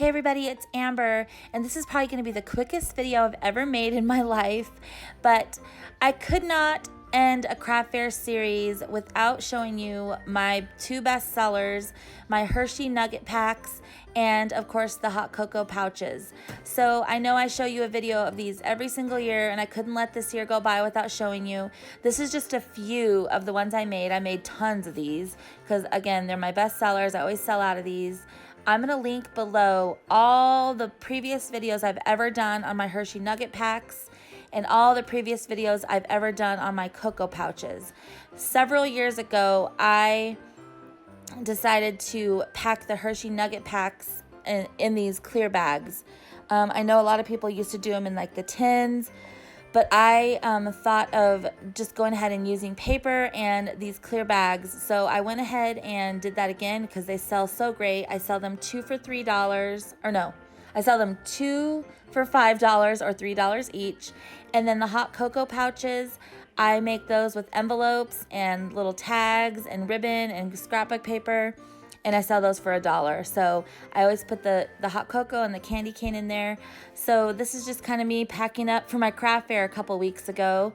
Hey everybody, it's Amber, and this is probably going to be the quickest video I've ever made in my life, but I could not end a craft fair series without showing you my two best sellers, my Hershey nugget packs, and of course the hot cocoa pouches. So I know I show you a video of these every single year, and I couldn't let this year go by without showing you. This is just a few of the ones I made. I made tons of these because again, they're my best sellers. I always sell out of these. I'm going to link below all the previous videos I've ever done on my Hershey nugget packs and all the previous videos I've ever done on my cocoa pouches. Several years ago, I decided to pack the Hershey nugget packs in these clear bags. I know a lot of people used to do them in like the tins, but I thought of just going ahead and using paper and these clear bags. So I went ahead and did that again because they sell so great. I sell them 2 for $3, or no, I sell them 2 for $5 or $3 each. And then the hot cocoa pouches, I make those with envelopes and little tags and ribbon and scrapbook paper, and I sell those for $1. So I always put the hot cocoa and the candy cane in there. So this is just kind of me packing up for my craft fair a couple weeks ago.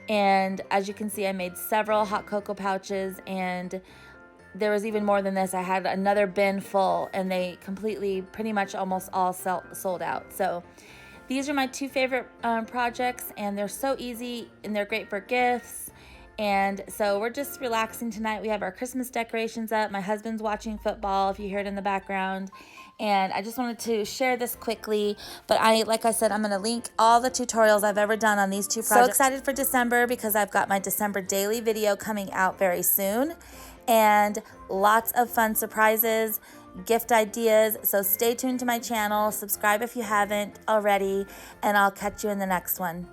And as you can see, I made several hot cocoa pouches, and there was even more than this. I had another bin full, and they completely, pretty much almost all sold out. So these are my two favorite projects, and they're so easy, and they're great for gifts. And so we're just relaxing tonight. We have our Christmas decorations up. My husband's watching football, if you hear it in the background. And I just wanted to share this quickly. But like I said, I'm going to link all the tutorials I've ever done on these two projects. So excited for December because I've got my December daily video coming out very soon. And lots of fun surprises, gift ideas. So stay tuned to my channel. Subscribe if you haven't already. And I'll catch you in the next one.